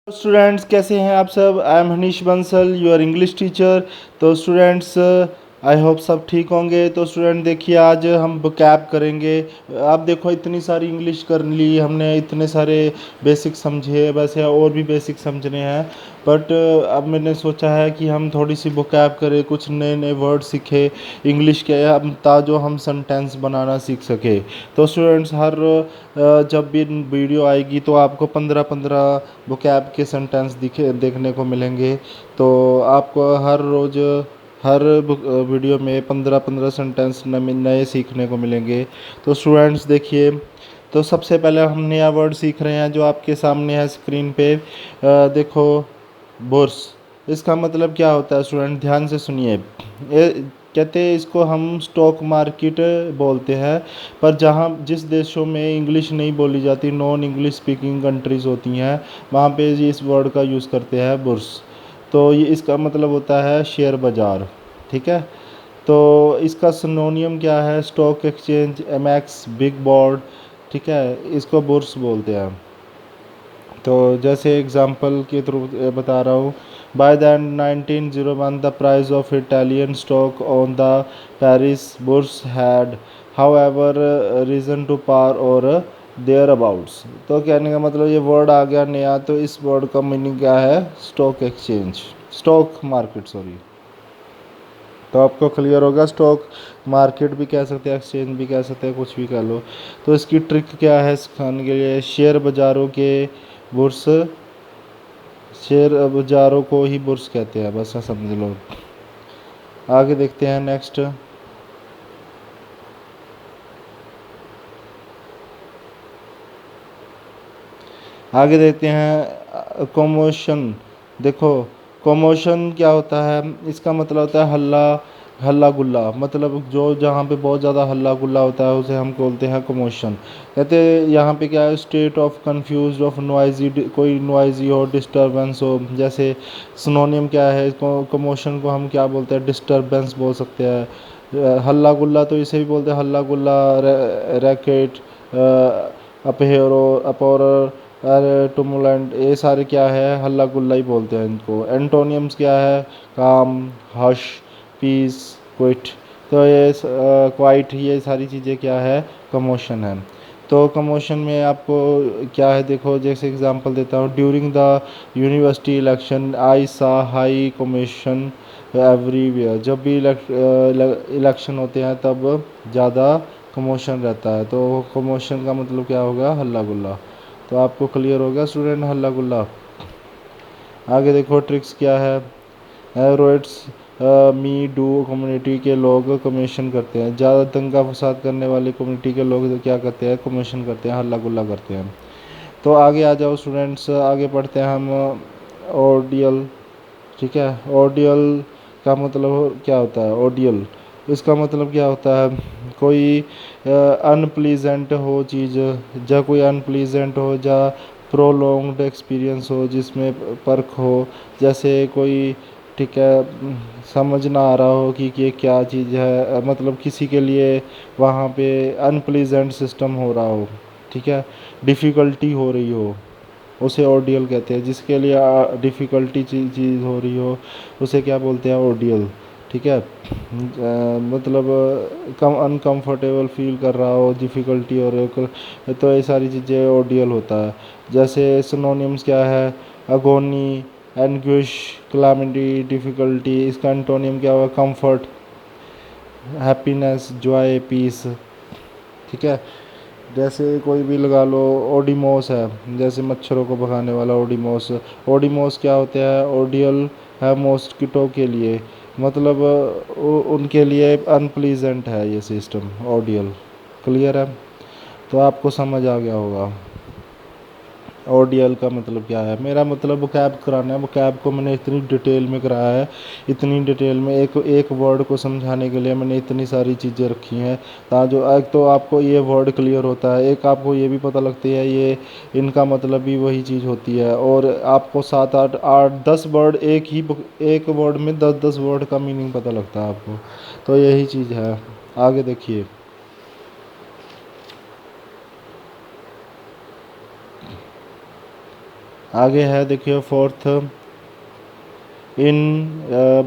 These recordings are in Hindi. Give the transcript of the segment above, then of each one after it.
स्टूडेंट्स कैसे हैं आप सब। I am Hanish Bansal, your English teacher. तो स्टूडेंट्स आई होप सब ठीक होंगे। तो स्टूडेंट देखिए, आज हम vocab करेंगे। आप देखो, इतनी सारी इंग्लिश कर ली हमने, इतने सारे बेसिक समझे, वैसे और भी बेसिक समझने हैं। बट अब मैंने सोचा है कि हम थोड़ी सी vocab करें, कुछ नए नए वर्ड सीखे इंग्लिश के, हम ताजो हम सेंटेंस बनाना सीख सके। तो स्टूडेंट्स हर जब भी वीडियो आएगी तो आपको 15-15 vocab के सेंटेंस दिखे देखने को मिलेंगे। तो आपको हर रोज़ हर वीडियो में 15-15 सेंटेंस नए सीखने को मिलेंगे। तो स्टूडेंट्स देखिए, तो सबसे पहले हम नया वर्ड सीख रहे हैं जो आपके सामने है स्क्रीन पे। देखो, बुर्स। इसका मतलब क्या होता है स्टूडेंट, ध्यान से सुनिए। ये कहते हैं, इसको हम स्टॉक मार्केट बोलते हैं। पर जहाँ जिस देशों में इंग्लिश नहीं बोली जाती, नॉन इंग्लिश स्पीकिंग कंट्रीज़ होती हैं, वहाँ पे ये इस वर्ड का यूज़ करते हैं, बुर्स। तो ये इसका मतलब होता है शेयर बाज़ार। ठीक है। तो इसका सिनोनियम क्या है, stock exchange, MX, big board. ठीक है, इसको बुर्स बोलते हैं। तो जैसे एग्जांपल के थ्रू बता रहा हूँ। By the 1901 the price of Italian stock on the Paris bourse had however risen to par or there abouts. तो कहने का मतलब ये वर्ड आ गया नया। तो इस वर्ड का मीनिंग क्या है, stock exchange, stock market, sorry. तो आपको क्लियर होगा, स्टॉक मार्केट भी कह सकते हैं, एक्सचेंज भी कह सकते हैं, कुछ भी कह लो। तो इसकी ट्रिक क्या है सिखाने के लिए, शेयर बाज़ारों के बुर्स, शेयर बाज़ारों को ही बुर्स कहते हैं, बस समझ लो। आगे देखते हैं नेक्स्ट। आगे देखते हैं कमोशन। देखो, कमोशन क्या होता है, इसका मतलब होता है हल्ला, हल्ला गुल्ला। मतलब जो जहाँ पे बहुत ज़्यादा हल्ला गुल्ला होता है उसे हम बोलते हैं कमोशन। कहते हैं यहाँ पे क्या है, state of confuse of noisy, कोई नॉइजी हो, डिस्टर्बेंस हो। जैसे सिनोनियम क्या है, कमोशन को हम क्या बोलते हैं, डिस्टर्बेंस बोल सकते हैं। हल्ला गुल्ला तो इसे भी बोलते हैं हल्ला गुल्ला, रैकेट, अपहेरो, अपोर, अरे टुमुलेंट, ये सारे क्या है, हल्ला गुल्ला ही बोलते हैं इनको। एंटोनियम्स क्या है, काम, हश, पीस, क्विट। तो ये क्वाइट, ये सारी चीज़ें क्या है, कमोशन है। तो कमोशन में आपको क्या है, देखो जैसे एग्जांपल देता हूँ। During the university election I सा हाई कमोशन एवरीवेयर। जब भी इलेक्शन होते हैं तब ज़्यादा कमोशन रहता है। तो कमोशन का मतलब क्या होगा, हल्ला गुल्ला। तो आपको क्लियर हो गया स्टूडेंट, हल्ला गुल्ला। आगे देखो ट्रिक्स क्या है। रोइट्स मी डू कम्युनिटी के लोग कमीशन करते हैं। ज़्यादा दंगा फसाद करने वाले कम्युनिटी के लोग क्या करते हैं, कमीशन करते हैं, हल्ला गुल्ला करते हैं। तो आगे आ जाओ स्टूडेंट्स, आगे पढ़ते हैं हम ऑडियल। ठीक है, ऑडियल का मतलब क्या होता है, ऑडियल, इसका मतलब क्या होता है, कोई अनप्लीजेंट हो चीज़, या कोई अनप्लीजेंट हो, या प्रोलॉन्ग्ड एक्सपीरियंस हो जिसमें परख हो। जैसे कोई, ठीक है, समझ ना आ रहा हो कि ये क्या चीज़ है, मतलब किसी के लिए वहाँ पे अनप्लीजेंट सिस्टम हो रहा हो, ठीक है, डिफ़िकल्टी हो रही हो, उसे ऑडियल कहते हैं। जिसके लिए डिफ़िकल्टी चीज़ हो रही हो उसे क्या बोलते हैं, ऑडियल। ठीक है, मतलब कम अनकंफर्टेबल फील कर रहा हो, डिफ़िकल्टी हो रही हो, तो ये सारी चीज़ें ऑडियल होता है। जैसे सिनोनिम्स क्या है, अगोनी, एनग्विश, क्लैमिटी, डिफ़िकल्टी। इसका एंटोनियम क्या हुआ, कंफर्ट, हैप्पीनेस, जॉय, पीस। ठीक है, जैसे कोई भी लगा लो, ओडिमोस है, जैसे मच्छरों को भगाने वाला ओडिमोस। ओडिमोस क्या होता है, ऑडियल है मॉस्किटो के लिए, मतलब उनके लिए अनप्लीजेंट है ये सिस्टम, ऑडियल। क्लियर है, तो आपको समझ आ गया होगा ऑडियल का मतलब क्या है। मेरा मतलब vocab कराना है, vocab को मैंने इतनी डिटेल में कराया है, इतनी डिटेल में एक एक वर्ड को समझाने के लिए मैंने इतनी सारी चीज़ें रखी हैं। जो एक तो आपको ये वर्ड क्लियर होता है, एक आपको ये भी पता लगती है ये इनका मतलब भी वही चीज़ होती है, और आपको 7 8 8 10 वर्ड, एक वर्ड में 10 10 वर्ड का मीनिंग पता लगता है आपको। तो यही चीज़ है। आगे देखिए, आगे है देखिए फोर्थ, इन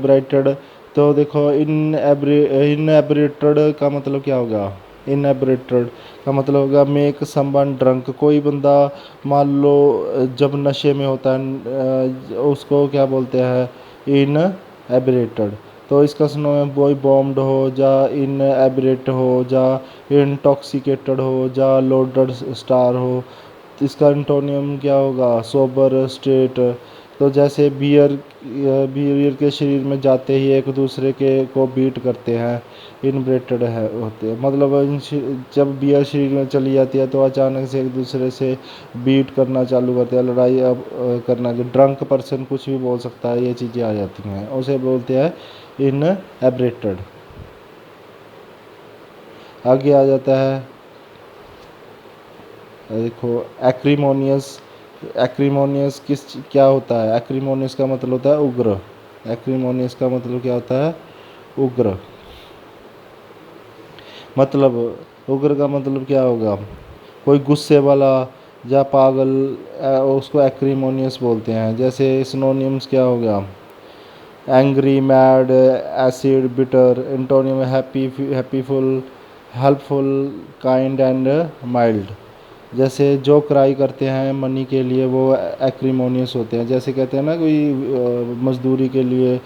ब्राइटेड। तो देखो इनएब्रेटेड का मतलब क्या होगा? इनएब्रेटेड का मतलब होगा मेक समवन ड्रंक। कोई बंदा मान लो जब नशे में होता है उसको क्या बोलते हैं? इनएब्रेटेड। तो इसका सुनो है, बॉय बॉम्ब्ड हो जा इनएब्रेट हो जा इंटॉक्सिकेटेड हो जा लोडेड स्टार हो। तो इसका एंटोनियम क्या होगा? Sober state. तो जैसे बियर के शरीर में जाते ही एक दूसरे के को बीट करते हैं, इनब्रेटेड है होते हैं। मतलब जब बियर शरीर में चली जाती है तो अचानक से एक दूसरे से बीट करना चालू करते हैं, लड़ाई अब करना। ड्रंक पर्सन कुछ भी बोल सकता है, ये चीज़ें आ जाती हैं, उसे बोलते हैं इनएब्रेटेड। आगे आ जाता है देखो एक्रीमोनियस। एक्रीमोनियस क्या होता है? एक्रीमोनियस का मतलब होता है उग्र। एक्रीमोनियस का मतलब क्या होता है? उग्र। मतलब उग्र का मतलब क्या होगा? कोई गुस्से वाला या पागल, उसको एक्रीमोनियस बोलते हैं। जैसे सिनोनिम्स क्या हो गया? Angry, mad, acid, bitter. Antonym happy, happyful, helpful, kind and mild. जैसे जो क्राई करते हैं मनी के लिए वो एक्रीमोनियस होते हैं। जैसे कहते हैं ना कोई मजदूरी के लिए,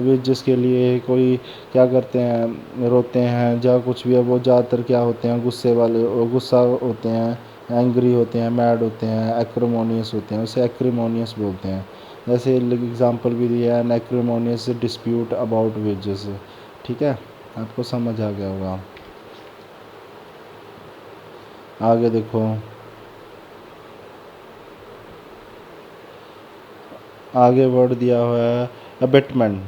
वेजेस के लिए कोई क्या करते हैं, रोते हैं या कुछ भी है, वो ज़्यादातर क्या होते हैं? गुस्से वाले, गुस्सा होते हैं, एंग्री होते हैं, मैड होते हैं, एक्रीमोनियस होते हैं, उसे एक्रीमोनियस बोलते हैं। जैसे एग्जांपल भी दिया है, an acrimonious dispute about wages. ठीक है, आपको समझ आ गया होगा। आगे देखो, आगे वर्ड दिया हुआ है अबेटमेंट।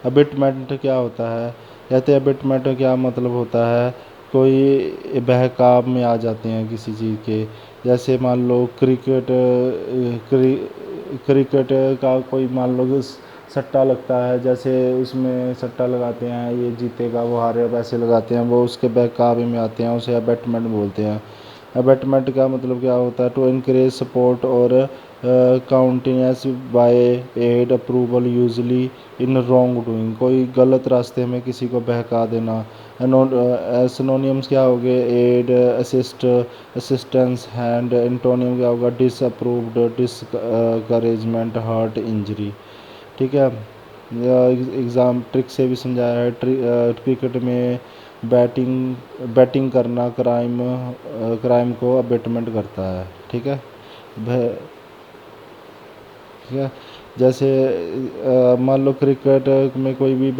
अबेटमेंट क्या होता है? कहते हैं अबेटमेंट का क्या मतलब होता है? कोई बहकाव में आ जाते हैं किसी चीज़ के। जैसे मान लो क्रिकेट का कोई मान लो कि सट्टा लगता है, जैसे उसमें सट्टा लगाते हैं, ये जीतेगा वो हारेगा, पैसे लगाते हैं, वो उसके बहकावे में आते हैं, उसे अबेटमेंट बोलते हैं। अबेटमेंट का मतलब क्या होता है? टू इनक्रेज सपोर्ट और countenance by aid approval usually in wrong doing. कोई गलत रास्ते में किसी को बहका देना। सिनोनियम्स क्या हो गए? Aid, assist, assistance, hand. Antonym क्या होगा? Disapproved, discouragement, hurt, injury. ठीक है, एग्ज़ाम ट्रिक से भी समझाया है। क्रिकेट में बैटिंग करना क्राइम को अबेटमेंट करता है। ठीक है, ठीक है। जैसे मान लो क्रिकेट में कोई भी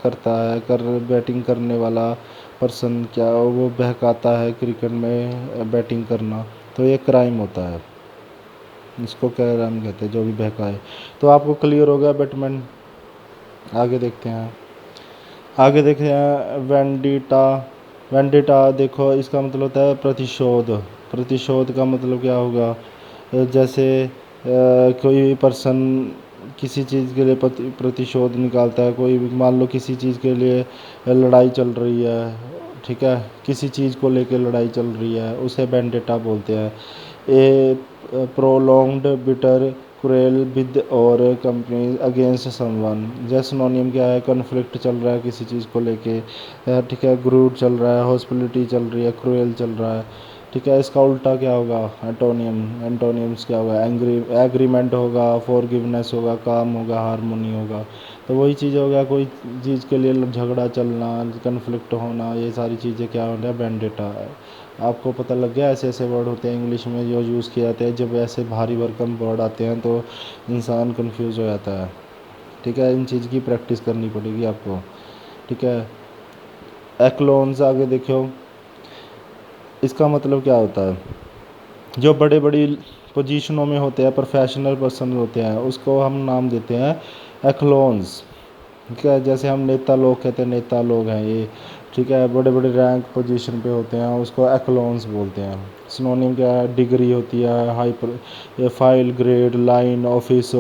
करता है, बैटिंग करने वाला पर्सन क्या वो बहकाता है क्रिकेट में बैटिंग करना, तो ये क्राइम होता है। इसको क्राइम कहते हैं जो भी बहकाए। तो आपको क्लियर हो गया बैटमैन। आगे देखते हैं, आगे देखते हैं वेंडिटा। वेंडिटा देखो इसका मतलब होता है प्रतिशोध। प्रतिशोध का मतलब क्या होगा? जैसे कोई पर्सन किसी चीज़ के लिए प्रतिशोध निकालता है। कोई मान लो किसी चीज़ के लिए लड़ाई चल रही है, ठीक है, किसी चीज़ को लेकर लड़ाई चल रही है, उसे वेंडिटा बोलते हैं। ए प्रोलॉन्ग्ड बिटर क्रूएल विद और कंपनी अगेंस्ट समवन। जैसे सिनोनिम क्या है? कन्फ्लिक्ट चल रहा है किसी चीज़ को लेके, ठीक है, ग्रूड चल रहा है, हॉस्पिटलिटी चल रही है, क्रूएल चल रहा है। ठीक है, इसका उल्टा क्या होगा? एंटोनियम। एंटोनियम्स क्या होगा? एग्रीमेंट होगा, फॉरगिवनेस होगा, काम होगा, हारमोनी होगा। तो वही चीज़ होगा, कोई चीज़ के लिए झगड़ा चलना, कन्फ्लिक्ट होना, ये सारी चीज़ें क्या होता है? वेंडिटा। आपको पता लग गया ऐसे ऐसे वर्ड होते हैं इंग्लिश में जो यूज़ किए जाते हैं। जब ऐसे भारी भरकम वर्ड आते हैं तो इंसान कंफ्यूज हो जाता है। ठीक है, इन चीज़ की प्रैक्टिस करनी पड़ेगी आपको। ठीक है, एक्लोन्स आगे देखो, इसका मतलब क्या होता है? जो बड़े बड़ी पोजीशनों में होते हैं, प्रोफेशनल पर्सन होते हैं, उसको हम नाम देते हैं एक्लोन्स। ठीक है, जैसे हम नेता लोग कहते हैं, नेता लोग हैं ये। ठीक है, बड़े बड़े रैंक पोजीशन पे होते हैं, उसको एक्लोन्स बोलते हैं। सिनोनिम क्या है? डिग्री होती है, file, grade, line, office,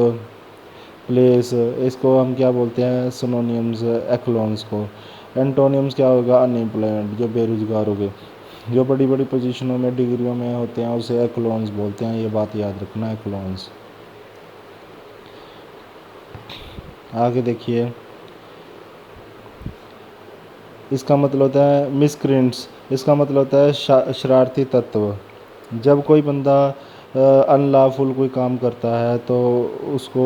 place. इसको हम क्या बोलते हैं? सिनोनिम्स, एक्लोन्स को। एंटोनिम्स क्या होगा? अनएम्प्लॉयमेंट, जो बेरोजगार हो गए। जो बड़ी बड़ी पोजीशनों में डिग्रियों में होते हैं उसे एक्लोन्स बोलते हैं, ये बात याद रखना, एक्लोन्स। आगे देखिए, इसका मतलब होता है मिसक्रेंट्स, इसका मतलब होता है शरारती तत्व। जब कोई बंदा अनलॉफुल कोई काम करता है तो उसको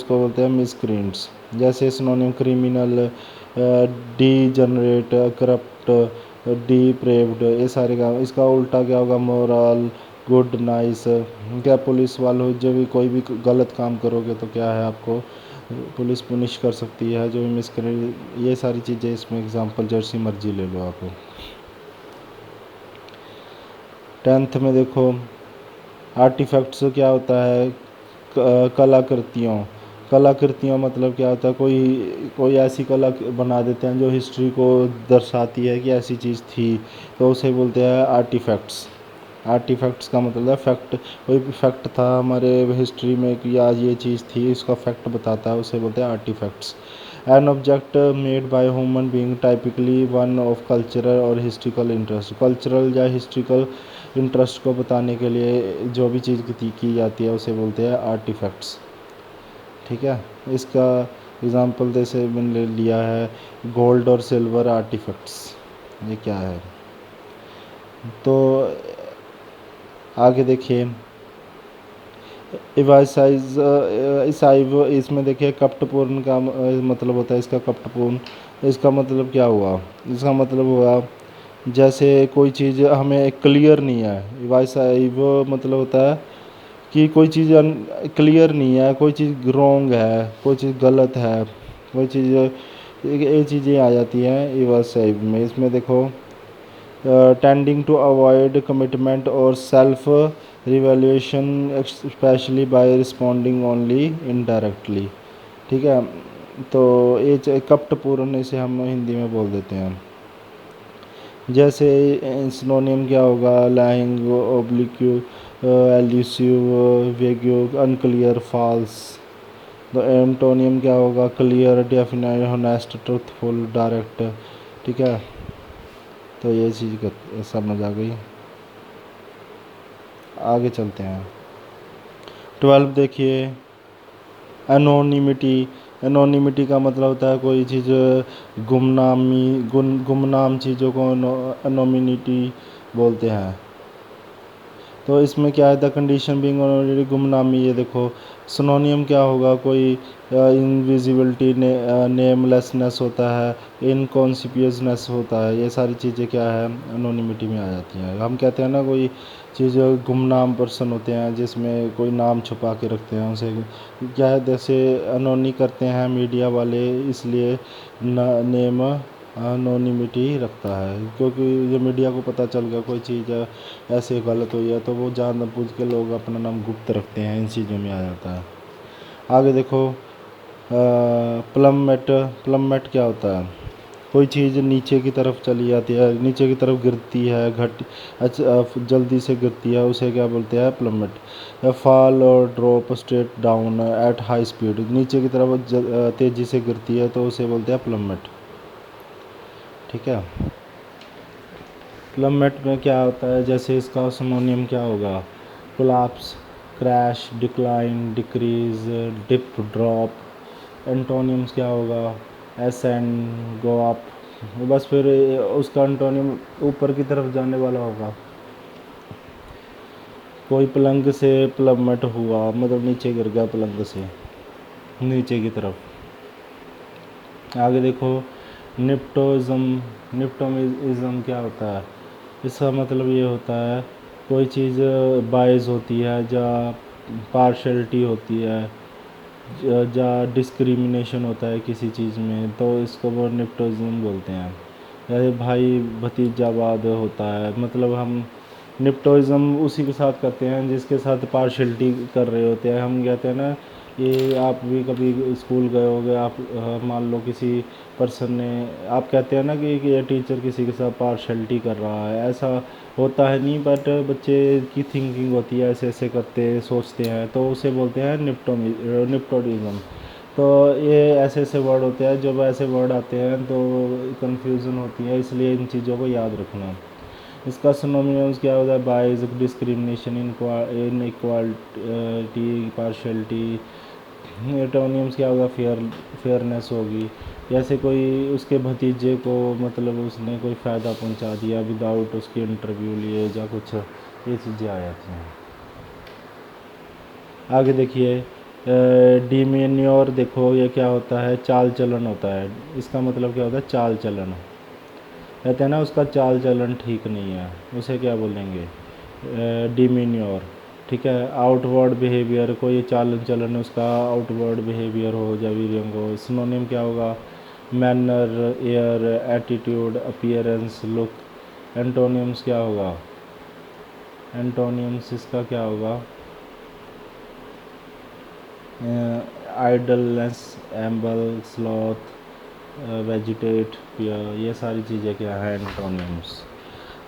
बोलते हैं मिसक्रेंट्स। जैसे सिनोनिम क्रिमिनल, डीजनरेट, करप्ट, डीप्रेव्ड, ये सारे काम। इसका उल्टा क्या होगा, मोरल, गुड, नाइस। क्या पुलिस वालों जब भी कोई भी गलत काम करोगे तो क्या है, आपको पुलिस पुनिश कर सकती है, जो भी मिस करे। ये सारी चीज़ें इसमें एग्जांपल जैसी मर्जी ले लो आप। 10th में देखो, आर्टिफैक्ट्स क्या होता है, कलाकृतियों। कलाकृतियों मतलब क्या होता है, कोई कोई ऐसी कला बना देते हैं जो हिस्ट्री को दर्शाती है कि ऐसी चीज़ थी, तो उसे बोलते हैं आर्टिफैक्ट्स। आर्टिफैक्ट्स का मतलब है फैक्ट, कोई भी फैक्ट था हमारे हिस्ट्री में कि आज ये चीज़ थी, इसका फैक्ट बताता है, उसे बोलते हैं artefacts. An object made by human being, typically one of cultural or historical interest. Cultural या हिस्ट्रिकल इंटरेस्ट को बताने के लिए जो भी चीज़ की जाती है उसे बोलते हैं आर्टिफैक्ट्स। ठीक है, इसका एग्ज़ाम्पल जैसे मैंने लिया है गोल्ड और सिल्वर आर्टिफैक्ट्स, ये क्या है। तो आगे देखिए, इवाइसाइज ईसाइव, इसमें देखिए कपटपूर्ण का मतलब होता है, इसका कपटपूर्ण, इसका मतलब क्या हुआ, इसका मतलब हुआ जैसे कोई चीज़ हमें क्लियर नहीं है। इवाइसाइव मतलब होता है कि कोई चीज़ क्लियर नहीं है, कोई चीज़ रॉन्ग है, कोई चीज़ गलत है, कोई चीज़, ये चीज़ें आ जाती हैं इवाइसाइव में। इसमें देखो, tending to avoid commitment or self revelation specially by responding only indirectly. ठीक है, तो ये कपटपूर्ण, इसे हम हिंदी में बोल देते हैं। जैसे सिनोनिम क्या होगा, लाइंग, ओब्लिक्यू, एल्यूसिव, वेग्यू, अनक्लियर, फॉल्स। तो एंटोनियम क्या होगा, clear, definite, honest, truthful, direct. ठीक है, तो ये चीज़ समझ आ गई। आगे चलते हैं। 12 देखिए, एनोनिमिटी। एनोनिमिटी का मतलब होता है कोई चीज़ गुमनाम चीज़ों को एनोनिमिटी बोलते हैं। तो इसमें क्या है, द कंडीशन बीइंग ऑलरेडी गुमनामी। ये देखो, सिनोनियम क्या होगा, कोई इनविजिबिलिटी, नेमलेसनेस होता है, इनकॉन्सिपियसनेस होता है। ये सारी चीज़ें क्या है, एनोनिमिटी में आ जाती हैं। हम कहते हैं ना, कोई चीज़ गुमनाम पर्सन होते हैं जिसमें कोई नाम छुपा के रखते हैं, उसे क्या है, जैसे एनोनी करते हैं मीडिया वाले, इसलिए नेम एनोनिमिटी रखता है, क्योंकि ये मीडिया को पता चल गया कोई चीज़ ऐसे गलत हुई है तो वो जानबूझ के लोग अपना नाम गुप्त रखते हैं, इन चीज़ों में आ जाता है। आगे देखो, प्लममेट। प्लममेट क्या होता है, कोई चीज़ नीचे की तरफ चली जाती है, नीचे की तरफ गिरती है, जल्दी से गिरती है, उसे क्या बोलते हैं, प्लममेट। फॉल और drop straight down at high speed, नीचे की तरफ तेज़ी से गिरती है तो उसे बोलते हैं प्लममेट। ठीक है, प्लममेट में क्या होता है, जैसे इसका सिनोनिम क्या होगा, collapse, crash, decline, decrease, dip, drop. Antonyms क्या होगा, एसेंड, गो अप। बस फिर उसका एंटोनिम ऊपर की तरफ जाने वाला होगा। कोई पलंग से प्लममेट हुआ मतलब नीचे गिर गया पलंग से नीचे की तरफ। आगे देखो, निप्टोइज्म। निप्टोइज्म क्या होता है, इसका मतलब ये होता है कोई चीज़ बायस होती है या पार्शलिटी होती है या डिस्क्रिमिनेशन होता है किसी चीज़ में, तो इसको वो निप्टोइज्म बोलते हैं। जैसे भाई भतीजावाद होता है, मतलब हम निप्टोइज्म उसी के साथ करते हैं जिसके साथ पार्शलिटी कर रहे होते हैं। हम कहते हैं ना, ये आप भी कभी स्कूल गए होगे, आप मान लो किसी पर्सन ने, आप कहते हैं ना कि ये टीचर किसी के साथ पार्शलिटी कर रहा है, ऐसा होता है नहीं, बट बच्चे की थिंकिंग होती है, ऐसे ऐसे करते सोचते हैं, तो उसे बोलते हैं निप्टोडिज्म। तो ये ऐसे ऐसे वर्ड होते हैं, जब ऐसे वर्ड आते हैं तो कन्फ्यूज़न होती है, इसलिए इन चीज़ों को याद रखना। इसका सिनोनिम्स क्या होता है? बायस, डिस्क्रिमिनेशन, इनइक्वालिटी, पार्शियलिटी। एंटोनिम्स क्या होगा? फेयरनेस होगी। जैसे कोई उसके भतीजे को मतलब उसने कोई फ़ायदा पहुंचा दिया विदाउट उसके इंटरव्यू लिए या कुछ, ये चीज़ें आ जाती हैं। आगे देखिए, डिमेन्योर, देखो ये क्या होता है? चाल चलन होता है। इसका मतलब क्या होता है? चाल चलन। कहते हैं ना उसका चाल चलन ठीक नहीं है, उसे क्या बोलेंगे? डिमेन्योर। ठीक है। आउटवर्ड बिहेवियर, कोई चालन चलन उसका आउटवर्ड बिहेवियर हो या व्यंग हो। सिनोनिम क्या होगा? Manner, air, attitude, appearance, look. Antonyms क्या होगा? एंटोनिम्स इसका क्या होगा? आइडलनेस, एम्बल, स्लॉथ, वेजिटेट, ये सारी चीज़ें क्या है? एंटोनिम्स।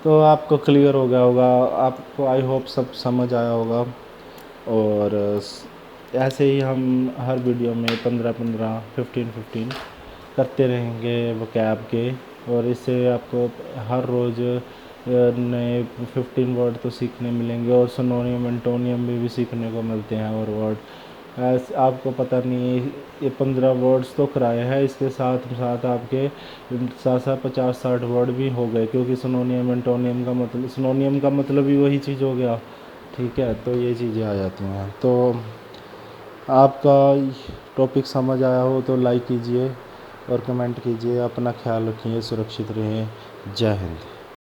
तो आपको क्लियर हो गया होगा, आपको आई होप सब समझ आया होगा। और ऐसे ही हम हर वीडियो में 15-15, 15-15 करते रहेंगे वोकैब के। और इससे आपको हर रोज़ नए 15 वर्ड तो सीखने मिलेंगे, और सिनोनिम एंटोनियम भी सीखने को मिलते हैं। और वर्ड आपको पता नहीं, ये 15 वर्ड्स तो कराए हैं, इसके साथ साथ आपके 50-60 वर्ड भी हो गए, क्योंकि सिनोनियम एंटोनियम का मतलब, सिनोनियम का मतलब भी वही चीज़ हो गया। ठीक है, तो ये चीज़ें आ जाती हैं। तो आपका टॉपिक समझ आया हो तो लाइक कीजिए और कमेंट कीजिए। अपना ख्याल रखिए, सुरक्षित रहें। जय हिंद।